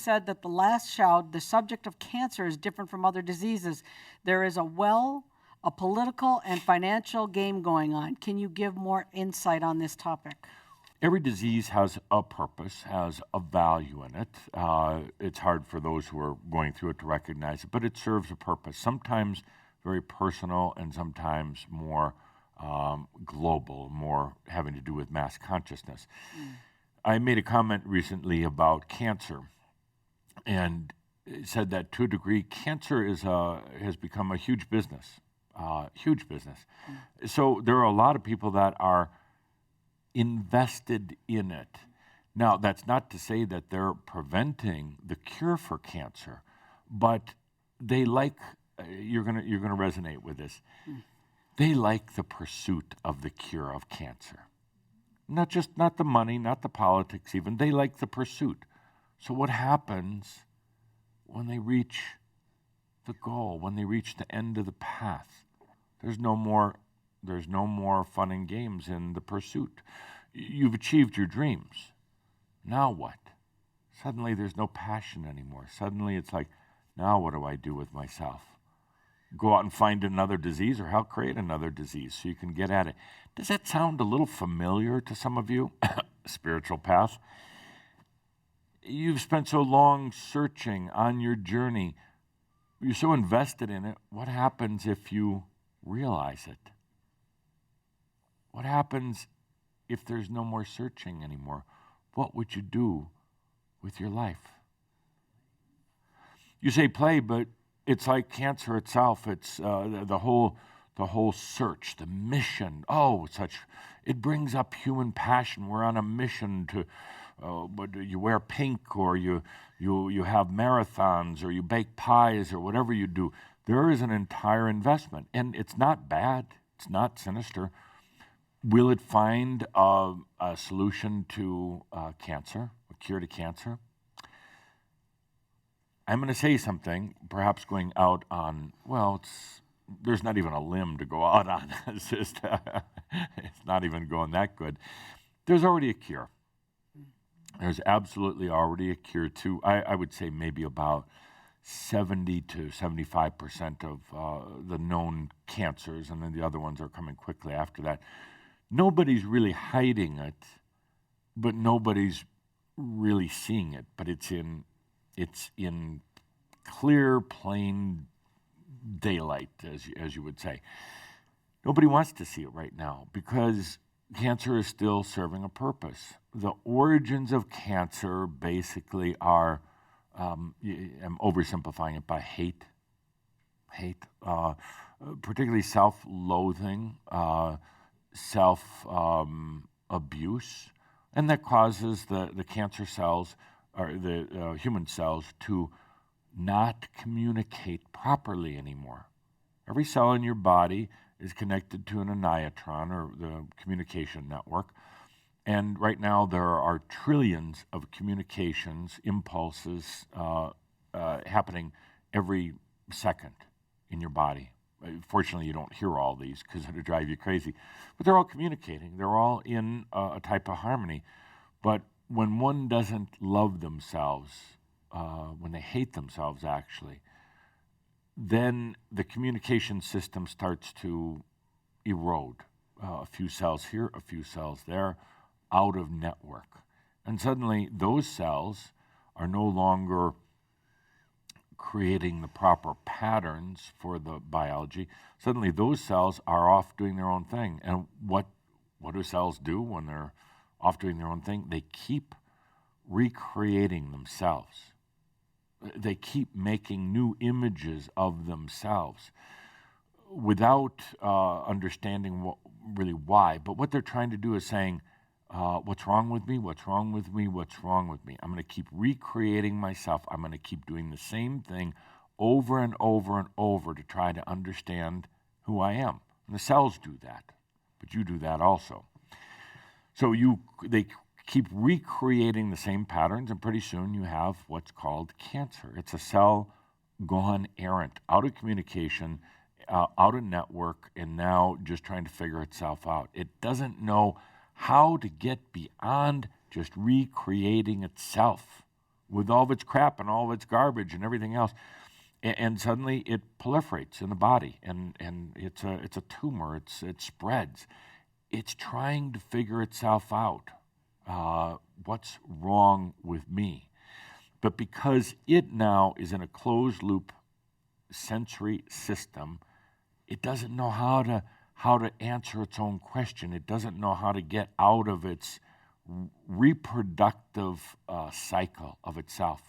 said that the last shout, the subject of cancer is different from other diseases. There is a political and financial game going on. Can you give more insight on this topic? Every disease has a purpose, has a value in it. It's hard for those who are going through it to recognize it, but it serves a purpose, sometimes very personal and sometimes more global, more having to do with mass consciousness. I made a comment recently about cancer and said that to a degree, cancer has become a huge business, So there are a lot of people that are invested in it. Now, that's not to say that they're preventing the cure for cancer, but they like, you're gonna resonate with this, they like the pursuit of the cure of cancer. Not the money, not the politics even, they like the pursuit. So what happens when they reach the goal, when they reach the end of the path? There's no more fun and games in the pursuit. You've achieved your dreams. Now what? Suddenly there's no passion anymore. Suddenly it's like, now what do I do with myself? Go out and find another disease, or help create another disease so you can get at it. Does that sound a little familiar to some of you? Spiritual path. You've spent so long searching on your journey. You're so invested in it. What happens if you realize it? What happens if there's no more searching anymore? What would you do with your life? You say play, but it's like cancer itself. It's the whole search, the mission. It brings up human passion. We're on a mission to, you wear pink, or you have marathons, or you bake pies, or whatever you do. There is an entire investment, and it's not bad. It's not sinister. Will it find a solution to cancer, a cure to cancer? I'm going to say something, perhaps going out on, there's not even a limb to go out on. It's just, it's not even going that good. There's already a cure. There's absolutely already a cure to, I would say maybe about 70 to 75% of the known cancers, and then the other ones are coming quickly after that. Nobody's really hiding it, but nobody's really seeing it. But it's in clear, plain daylight, as you would say. Nobody wants to see it right now because cancer is still serving a purpose. The origins of cancer basically are, I'm oversimplifying it, by hate, particularly self-loathing, self-abuse, and that causes the cancer cells, or the human cells, to not communicate properly anymore. Every cell in your body is connected to an aniotron, or the communication network, and right now there are trillions of communications, impulses happening every second in your body. Fortunately, you don't hear all these because it would drive you crazy. But they're all communicating. They're all in a type of harmony. But when one doesn't love themselves, when they hate themselves actually, then the communication system starts to erode. A few cells here, a few cells there, out of network. And suddenly those cells are no longer creating the proper patterns for the biology. Suddenly those cells are off doing their own thing. And what do cells do when they're off doing their own thing? They keep recreating themselves. They keep making new images of themselves without understanding really why. But what they're trying to do is saying, what's wrong with me? What's wrong with me? What's wrong with me? I'm going to keep recreating myself. I'm going to keep doing the same thing over and over and over to try to understand who I am. And the cells do that, but you do that also. So they keep recreating the same patterns, and pretty soon you have what's called cancer. It's a cell gone errant, out of communication, out of network, and now just trying to figure itself out. It doesn't know how to get beyond just recreating itself. with all of its crap and all of its garbage and everything else. And suddenly it proliferates in the body, and it's a tumor. It spreads. It's trying to figure itself out. What's wrong with me? But because it now is in a closed loop sensory system, it doesn't know how to answer its own question. It doesn't know how to get out of its reproductive cycle of itself.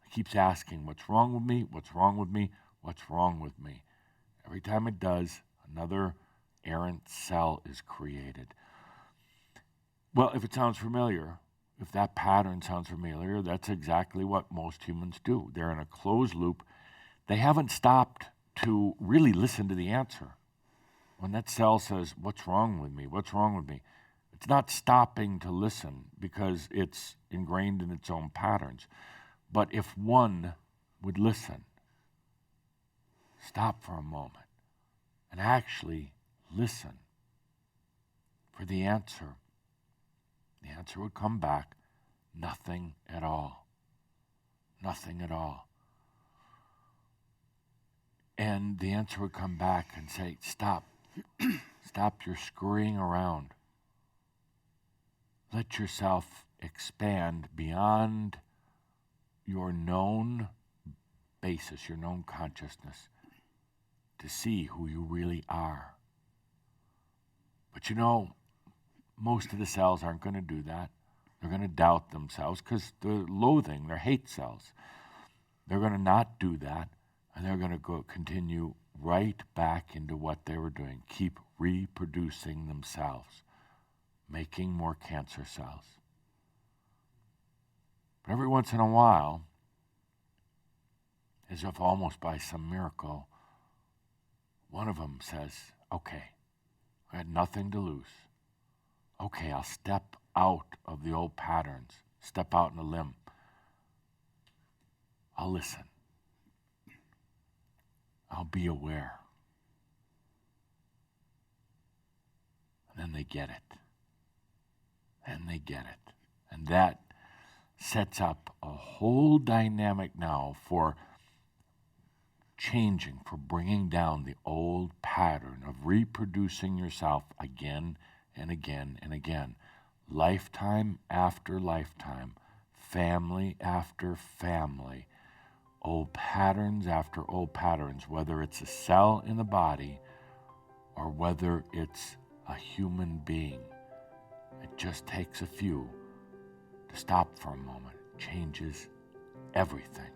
It keeps asking, what's wrong with me? What's wrong with me? What's wrong with me? Every time it does, another errant cell is created. Well, if it sounds familiar, if that pattern sounds familiar, that's exactly what most humans do. They're in a closed loop. They haven't stopped to really listen to the answer. When that cell says, what's wrong with me? What's wrong with me? It's not stopping to listen because it's ingrained in its own patterns. But if one would listen, stop for a moment, and actually listen for the answer would come back, nothing at all. Nothing at all. And the answer would come back and say, stop. Stop your scurrying around. Let yourself expand beyond your known basis, your known consciousness, to see who you really are. But most of the cells aren't going to do that. They're going to doubt themselves because they're loathing, they're hate cells. They're going to not do that, and they're going to continue right back into what they were doing, keep reproducing themselves, making more cancer cells. But every once in a while, as if almost by some miracle, one of them says, okay, I had nothing to lose. Okay, I'll step out of the old patterns, step out on a limb. I'll listen. I'll be aware. And then they get it. And they get it. And that sets up a whole dynamic now for changing, for bringing down the old pattern of reproducing yourself again and again and again, lifetime after lifetime, family after family, old patterns after old patterns, whether it's a cell in the body or whether it's a human being. It just takes a few to stop for a moment. It changes everything.